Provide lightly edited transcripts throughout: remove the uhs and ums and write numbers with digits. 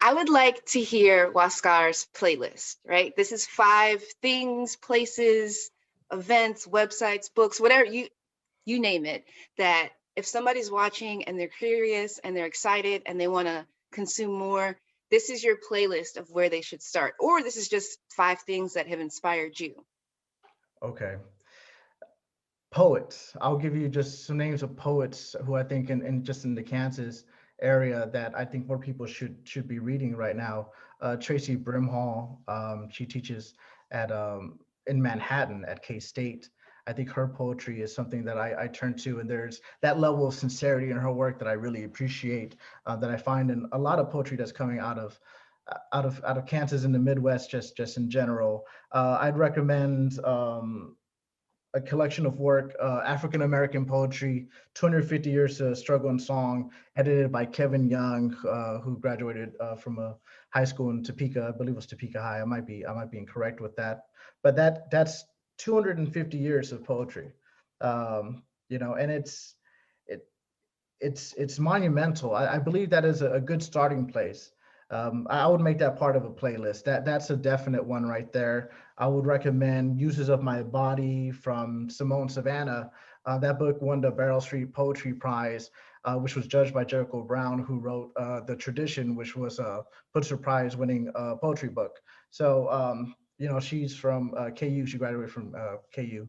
I would like to hear Huascar's playlist, right? This is 5 things, places, events, websites, books, whatever you name it, that if somebody's watching and they're curious and they're excited and they want to consume more, this is your playlist of where they should start. Or this is just 5 things that have inspired you. Okay. Poets. I'll give you just some names of poets who I think in just in the Kansas area that I think more people should be reading right now. Tracy Brimhall. She teaches at in Manhattan at K-State. I think her poetry is something that I turn to, and there's that level of sincerity in her work that I really appreciate. That I find in a lot of poetry that's coming out of Kansas and the Midwest, just in general. I'd recommend. A collection of work, African American poetry, 250 Years to Struggle and Song, edited by Kevin Young, who graduated from a high school in Topeka. I believe it was Topeka High. I might be incorrect with that, but that's 250 years of poetry, and it it's monumental. I believe that is a good starting place. I would make that part of a playlist. That's a definite one right there. I would recommend Uses of My Body from Simone Savannah. That book won the Barrel Street Poetry Prize, which was judged by Jericho Brown, who wrote The Tradition, which was a Pulitzer Prize winning poetry book. So, she's from KU. She graduated from KU.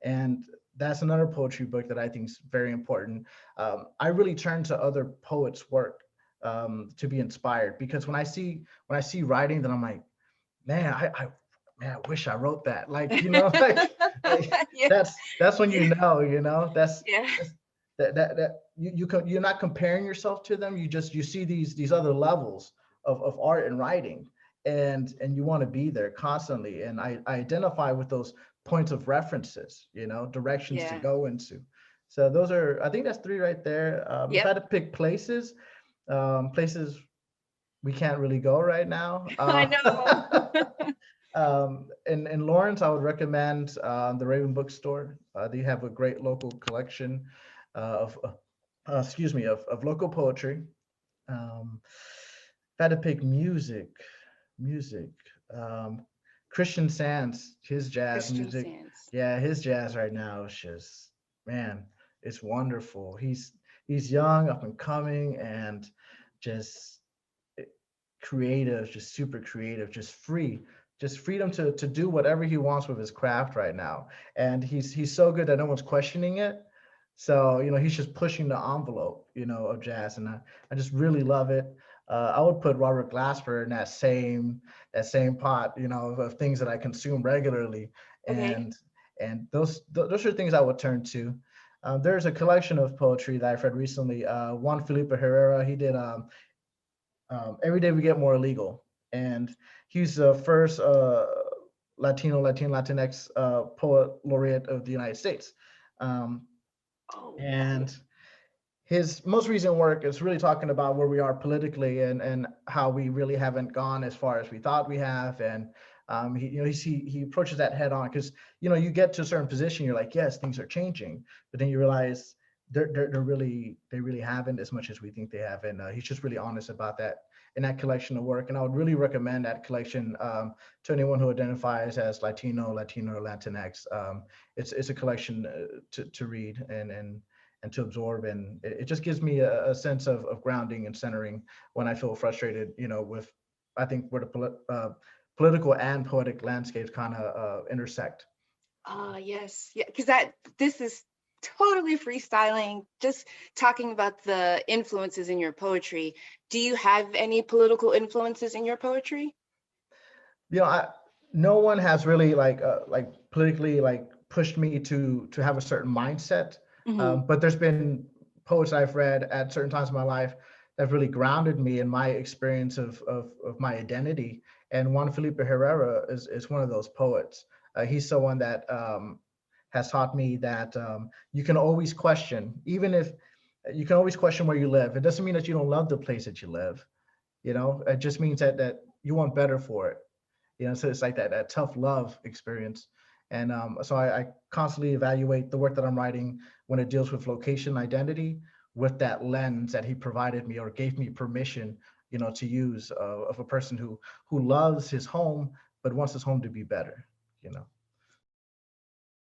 And that's another poetry book that I think is very important. I really turn to other poets' work to be inspired, because when I see writing, then I'm like, man, man, I wish I wrote that. Like, like Yeah. that's when that's Yeah. that's you're not comparing yourself to them. You see these other levels of art and writing, and you want to be there constantly. And I identify with those points of references, directions to Yeah. go into. So those are, I think that's 3 right there. If I Yep. had to pick places we can't really go right now. I know. In Lawrence, I would recommend the Raven Bookstore. They have a great local collection of local poetry. If I had to pick music, um, Christian Sands, his jazz Christian music, Sands. yeah, his jazz right now is just, man, it's wonderful. He's young, up and coming, and just creative, just super creative, just free, just freedom to do whatever he wants with his craft right now. And he's so good that no one's questioning it. So, he's just pushing the envelope, of jazz, and I just really love it. I would put Robert Glasper in that same pot, of things that I consume regularly, Okay. and those are things I would turn to. There's a collection of poetry that I've read recently. Juan Felipe Herrera, he did Every Day We Get More Illegal, and he's the first Latinx poet laureate of the United States. Um, Oh, and his most recent work is really talking about where we are politically, and how we really haven't gone as far as we thought we have. And he approaches that head on, because you get to a certain position, you're like, yes, things are changing, but then you realize they really haven't, as much as we think they have. And he's just really honest about that in that collection of work. And I would really recommend that collection to anyone who identifies as Latino, Latinx. It's a collection to read and to absorb, and it just gives me a sense of grounding and centering when I feel frustrated, with, I think, where the political and poetic landscapes kind of intersect. yes. Yeah, because this is totally freestyling, just talking about the influences in your poetry. Do you have any political influences in your poetry? I No one has really like politically like pushed me to have a certain mindset. Hmm. But there's been poets I've read at certain times in my life that have really grounded me in my experience of my identity. And Juan Felipe Herrera is one of those poets. He's someone that has taught me that you can always question, even if you can always question where you live. It doesn't mean that you don't love the place that you live. It just means that you want better for it. So it's like that tough love experience. And so I constantly evaluate the work that I'm writing when it deals with location identity, with that lens that he provided me or gave me permission, to use of a person who loves his home but wants his home to be better.